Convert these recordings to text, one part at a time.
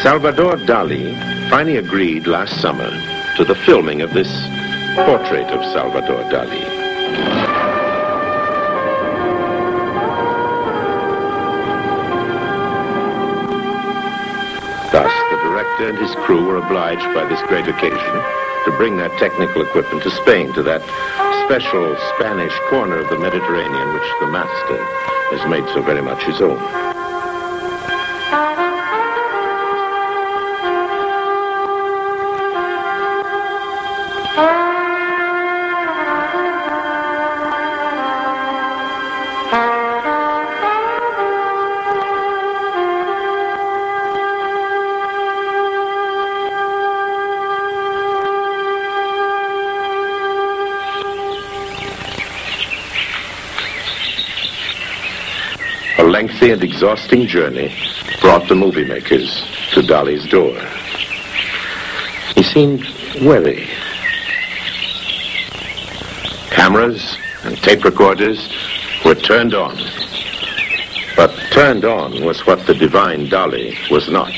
Salvador Dali finally agreed last summer to the filming of this portrait of Salvador Dali. Thus, the director and his crew were obliged by this great occasion to bring that technical equipment to Spain, to that special Spanish corner of the Mediterranean which the master has made so very much his own. A lengthy and exhausting journey brought the movie makers to Dali's door. He seemed weary. Cameras and tape recorders were turned on. But turned on was what the divine Dali was not.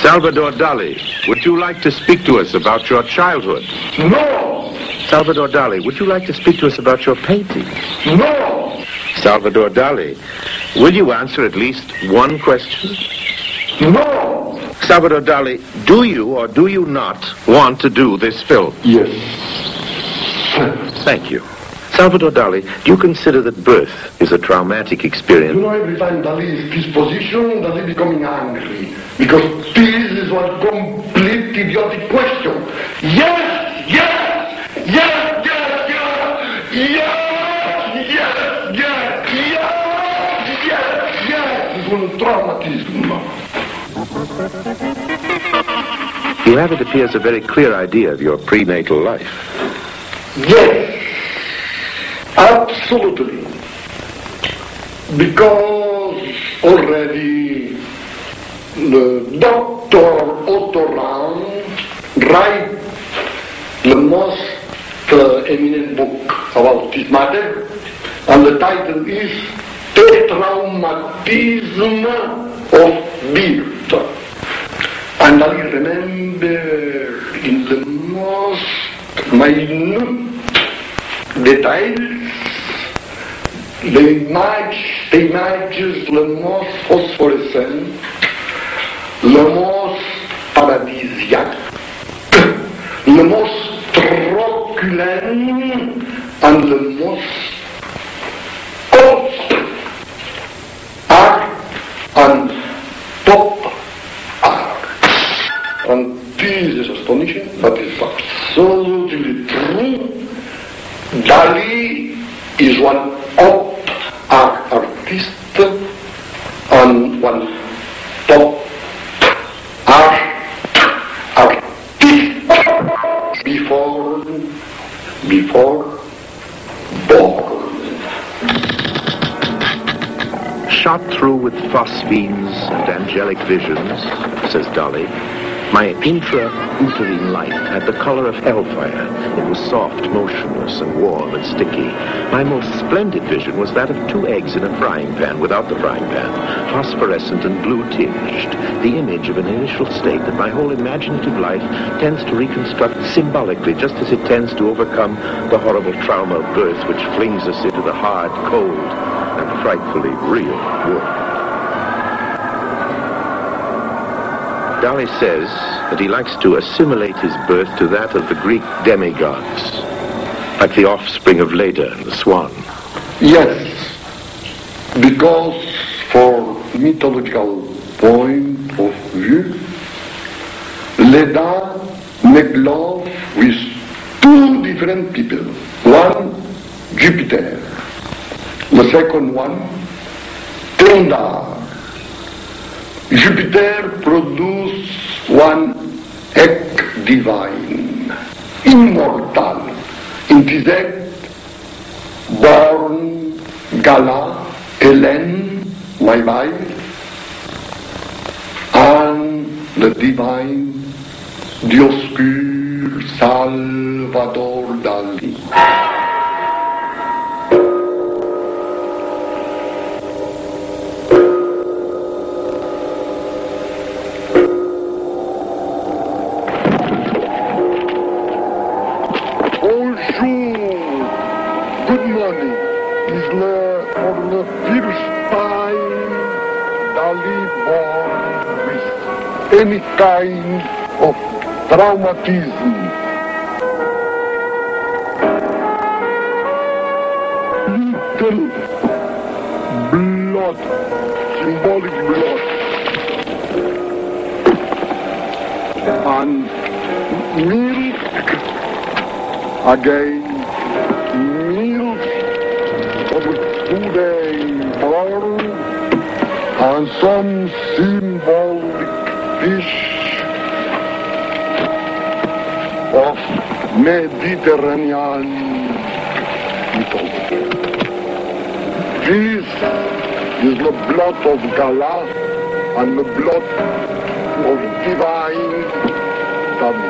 Salvador Dali, would you like to speak to us about your childhood? No! Salvador Dali, would you like to speak to us about your paintings? No! Salvador Dali, will you answer at least one question? No! Salvador Dali, do you or do you not want to do this film? Yes. Thank you. Salvador Dali, do you consider that birth is a traumatic experience? You know, every time Dali is this position, Dali becoming angry. Because this is one complete idiotic question. Yes! Yes! Yes! Yes! Yes! Yes! Yes! Yes! Yes! Yes! Yes! It's one traumatism. You have, it appears, a very clear idea of your prenatal life. Yes. Absolutely. Because already the Dr. Otto Rahn write the most eminent book about this matter, and the title is The Traumatism of Birth. And I remember in the most minute details the images the most phosphorescent, the most paradisiac, the most truculent, and the most constant art and pop art. And this is astonishing, but it's absolutely true. Dali is one pop art artist and one pop art artist before born. Shot through with phosphenes and angelic visions, says Dali, my intra-uterine life had the color of hellfire. It was soft, motionless, and warm and sticky. My most splendid vision was that of two eggs in a frying pan without the frying pan, phosphorescent and blue-tinged, the image of an initial state that my whole imaginative life tends to reconstruct symbolically, just as it tends to overcome the horrible trauma of birth which flings us into the hard, cold, and frightfully real world. Dali says that he likes to assimilate his birth to that of the Greek demigods, like the offspring of Leda and the swan. Yes, because for mythological point of view, Leda make love with two different people. One, Jupiter. The second one, Tenda. Jupiter produced one egg divine, immortal. In this egg, born Gala, Helen, my wife, and the divine Dioscure Salvador Dali. born with any kind of traumatism. Little blood, symbolic blood, and milk again, milk of a 2-day born, and some symbolic fish of Mediterranean mythology. This is the blood of Gala and the blood of divine Dali.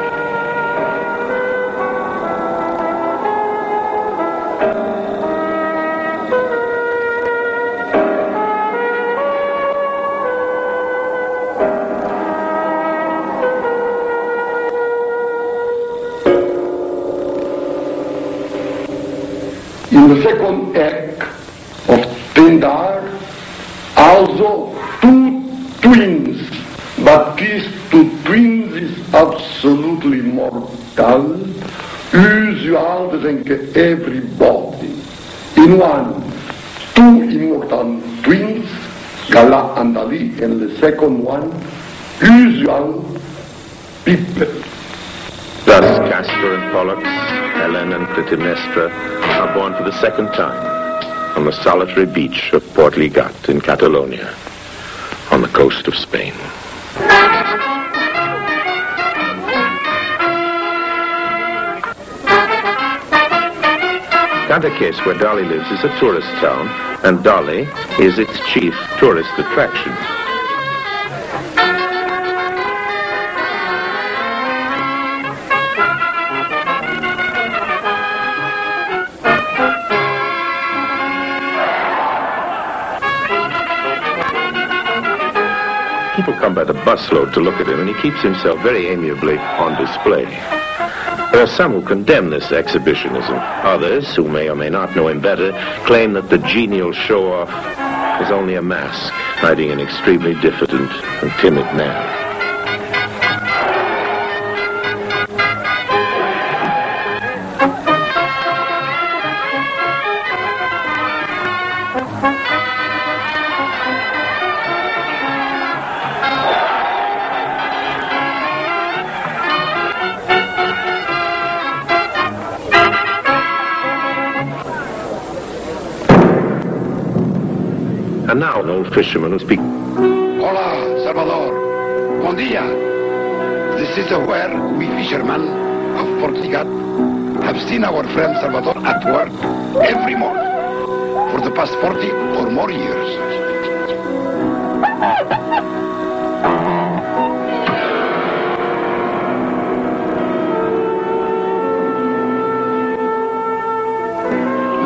In the second act of Tendar, also two twins, but these two twins is absolutely mortal, usual, denke everybody. In one, two immortal twins, Gala and Dali, and the second one, usual people. Thus, Castor and Pollux, Helen and Clytemnestra are born for the second time on the solitary beach of Port Ligat in Catalonia, on the coast of Spain. Cadaqués, where Dali lives, is a tourist town, and Dali is its chief tourist attraction. People come by the busload to look at him, and he keeps himself very amiably on display. There are some who condemn this exhibitionism. Others, who may or may not know him better, claim that the genial show-off is only a mask, hiding an extremely diffident and timid man. And now an old fisherman who speaks. Hola, Salvador. Bon dia. This is where we fishermen of Port Ligat have seen our friend Salvador at work every morning for the past 40 or more years.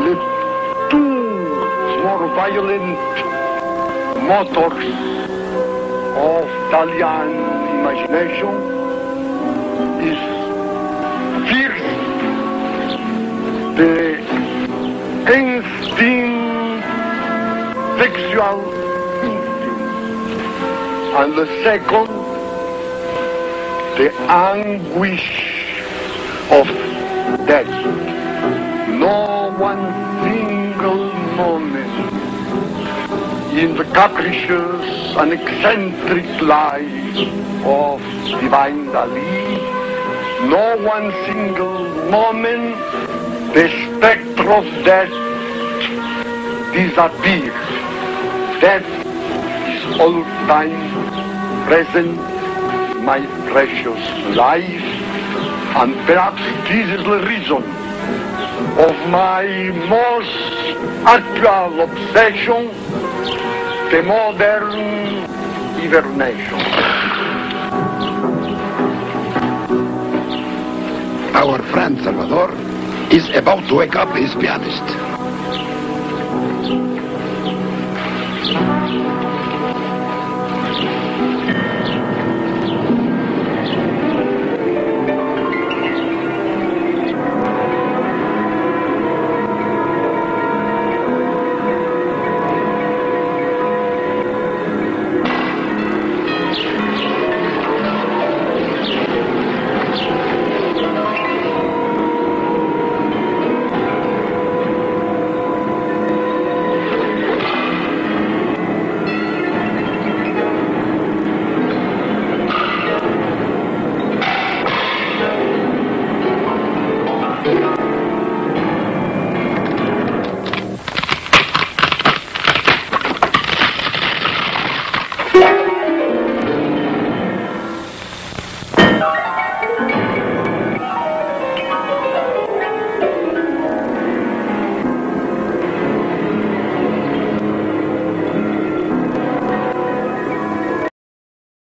The two more violent motors of Italian imagination is first the instinct, sexual instinct, and the second the anguish of death. No one single moment in the capricious and eccentric life of divine Dali, no one single moment the spectre of death disappears. Death is all time present in my precious life, and perhaps this is the reason of my most actual obsession, the modern hibernation. Our friend Salvador is about to wake up his pianist.